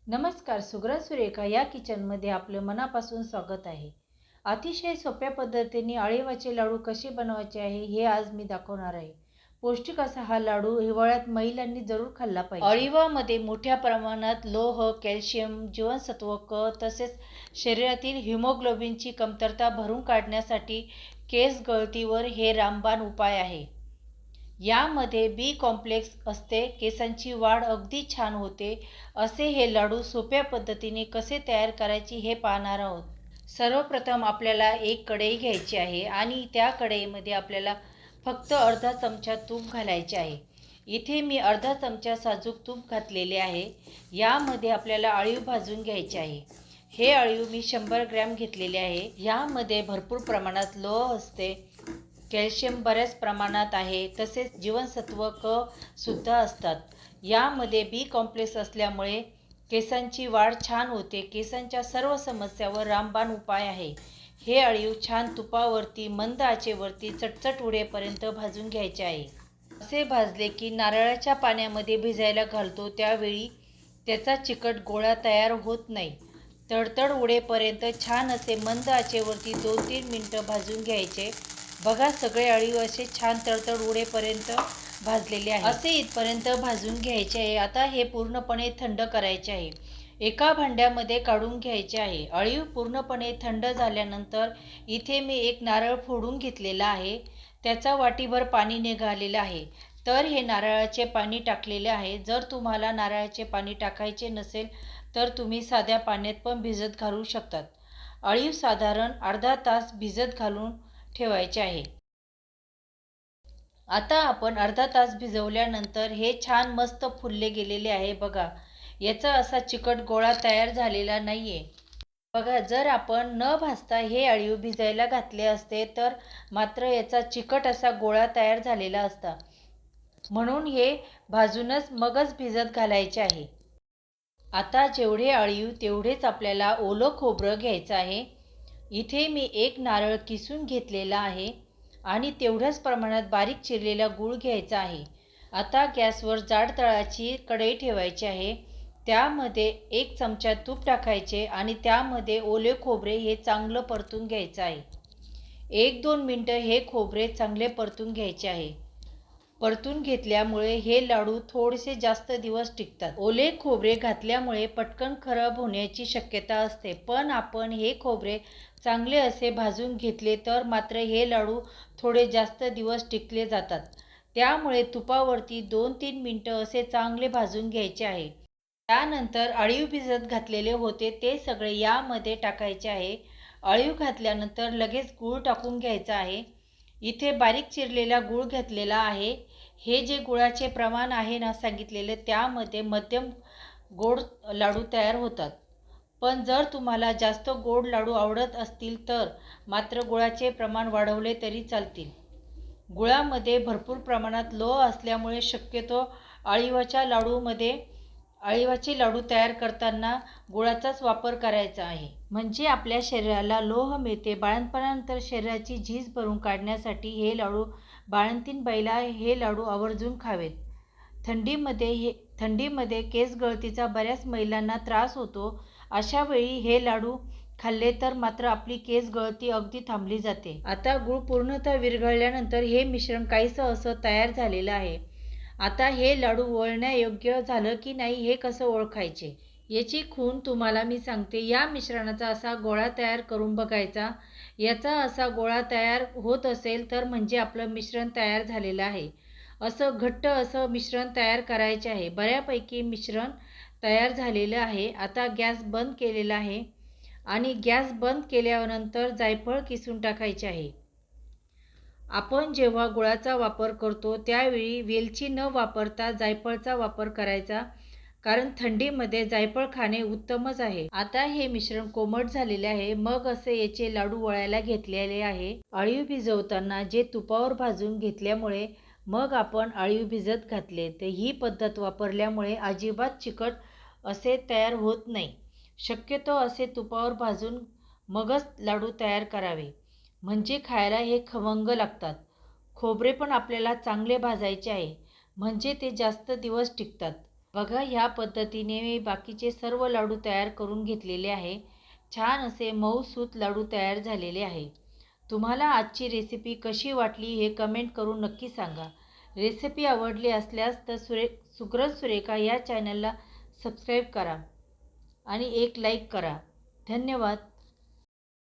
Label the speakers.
Speaker 1: नमस्कार. सुग्रा सुरेखा या किचनमध्ये आपलं मनापासून स्वागत आहे. अतिशय सोप्या पद्धतीने अळीवाचे लाडू कसे बनवायचे आहे हे आज मी दाखवणार आहे. पौष्टिक असा हा लाडू हिवाळ्यात महिलांनी जरूर खाल्ला पाहिजे. अळीवामध्ये मोठ्या प्रमाणात लोह, कॅल्शियम, जीवनसत्व क तसेच शरीरातील हिमोग्लोबिनची कमतरता भरून काढण्यासाठी केस गळतीवर हे रामबाण उपाय आहे. यामध्ये बी कॉम्प्लेक्स असते, केसांची वाढ अगदी छान होते. असे हे लाडू सोप्या पद्धतीने कसे तयार करायचे हे पाहणार आहोत. सर्वप्रथम आपल्याला एक कढई घ्यायची आहे आणि त्या कढईमध्ये आपल्याला फक्त अर्धा चमचा तूप घालायचे आहे. इथे मी अर्धा चमचा साजूक तूप घातलेले आहे. यामध्ये आपल्याला अळीव भाजून घ्यायचे आहे. हे अळीव मी 100 ग्रॅम घेतलेले आहे. यामध्ये भरपूर प्रमाणात लोह असते, कॅल्शियम बऱ्याच प्रमाणात आहे, तसेच जीवनसत्व क सुद्धा असतात. यामध्ये बी कॉम्प्लेक्स असल्यामुळे केसांची वाढ छान होते. केसांच्या सर्व समस्यावर रामबाण उपाय आहे. हे अळीव छान तुपावरती मंद आचेवरती चटचट उडेपर्यंत भाजून घ्यायचे आहे. असे भाजले की नारळाच्या पाण्यामध्ये भिजायला घालतो त्यावेळी त्याचा चिकट गोळा तयार होत नाही. तडतड उडेपर्यंत छान असे मंद आचेवरती 2-3 मिनटं भाजून घ्यायचे. बघा, सगळे अळीव असे छान तडतड उडेपर्यंत भाजलेले आहे. असे इथपर्यंत भाजून घ्यायचे आहे. आता हे पूर्णपणे थंड करायचे आहे. एका भांड्यामध्ये काढून घ्यायचे आहे. अळीव पूर्णपणे थंड झाल्यानंतर इथे मी एक नारळ फोडून घेतलेला आहे. त्याचा वाटीभर पाणी निघालेलं आहे. तर हे नारळाचे पाणी टाकलेले आहे. जर तुम्हाला नारळाचे पाणी टाकायचे नसेल तर तुम्ही साध्या पाण्यात पण भिजत घालू शकतात. अळीव साधारण अर्धा तास भिजत घालून ठेवायचे आहे. आता आपण अर्धा तास भिजवल्यानंतर हे छान मस्त फुलले गेलेले आहे. बघा, याचा असा चिकट गोळा तयार झालेला नाहीये. बघा, जर आपण न भाजता हे अळीव भिजायला घातले असते तर मात्र याचा चिकट असा गोळा तयार झालेला असता. म्हणून हे भाजूनच मगच भिजत घालायचे आहे. आता जेवढे अळीव तेवढेच आपल्याला ओलं खोबरं घ्यायचं आहे. इथे मी एक नारळ किसून घेतलेला आहे आणि तेवढ्याच प्रमाणात बारीक चिरलेला गूळ घ्यायचा आहे. आता गॅसवर जाड तळाची कढई ठेवायची आहे. त्यामध्ये 1 चमचा तूप टाकायचे आणि त्यामध्ये ओले खोबरे हे चांगलं परतून घ्यायचं आहे. 1-2 मिनटं हे खोबरे चांगले परतून घ्यायचे आहे. परतून घेतल्यामुळे हे लाडू थोडेसे जास्त दिवस टिकतात. ओले खोबरे घातल्यामुळे पटकन खराब होण्याची शक्यता असते, पण आपण हे खोबरे चांगले असे भाजून घेतले तर मात्र हे लाडू थोडे जास्त दिवस टिकले जातात. त्यामुळे तुपावरती 2-3 मिनटं असे चांगले भाजून घ्यायचे आहे. त्यानंतर अळीव भिजत घातलेले होते ते सगळे यामध्ये टाकायचे आहे. अळीव घातल्यानंतर लगेच गूळ टाकून घ्यायचा आहे. इथे बारीक चिरलेला गूळ घेतलेला आहे. हे जे गुळाचे प्रमाण आहे ना सांगितलेले, त्यामध्ये मध्यम गोड लाडू तयार होतात. पण जर तुम्हाला जास्त गोड लाडू आवडत असतील तर मात्र गुळाचे प्रमाण वाढवले तरी चालतील. गुळामध्ये भरपूर प्रमाणात लोह असल्यामुळे शक्यतो अळीवाचे लाडू तयार करताना गुळाचाच वापर करायचा आहे. म्हणजे आपल्या शरीराला लोह मिळते. बाळंतपणानंतर शरीराची झीज भरून काढण्यासाठी हे लाडू बाळंतीण बाईला हे लाडू आवर्जून खावेत. थंडीमध्ये केस गळतीचा बऱ्याच महिलांना त्रास होतो. अशा वेळी हे लाडू खाल्ले तर मात्र आपली केस गळती अगदी थांबली जाते. आता गूळ पूर्णतः विरघळल्यानंतर हे मिश्रण काहीसं असं तयार झालेलं आहे. आता हे लाडू वळण्यायोग्य झालं की नाही हे कसं ओळखायचे याची खूण तुम्हाला मी सांगते. या मिश्रणाचा असा गोळा तयार करून बघायचा. याचा असा गोळा तयार होत असेल तर म्हणजे आपलं मिश्रण तयार झालेलं आहे. असं घट्ट असं मिश्रण तयार करायचे आहे. बऱ्यापैकी मिश्रण तयार झालेलं आहे. आता गॅस बंद केलेला आहे आणि गॅस बंद केल्यानंतर जायफळ किसून टाकायचे आहे. आपण जेव्हा गुळाचा वापर करतो त्यावेळी वेलची न वापरता जायफळाचा वापर करायचा, कारण थंडीमध्ये जायफळ खाणे उत्तमच आहे. आता हे मिश्रण कोमट झालेले आहे. मग असे याचे लाडू वळायला घेतलेले आहे. अळीव भिजवताना जे तुपावर भाजून घेतल्यामुळे मग आपण अळीव भिजत घातले, तर ही पद्धत वापरल्यामुळे अजिबात चिकट असे तयार होत नाही. शक्यतो असे तुपावर भाजून मगच लाडू तयार करावे, म्हणजे खायला हे खमंग लागतात. खोबरे पण आपल्याला चांगले भाजायचे आहे, म्हणजे ते जास्त दिवस टिकतात. बघा, ह्या पद्धतीने मी बाकीचे सर्व लाडू तयार करून घेतलेले आहे. छान असे मऊसूत लाडू तयार झालेले आहे. तुम्हाला आजची रेसिपी कशी वाटली हे कमेंट करून नक्की सांगा. रेसिपी आवडली असल्यास तर सुग्रण सुरेखा या चॅनलला सबस्क्राईब करा आणि एक लाईक करा. धन्यवाद.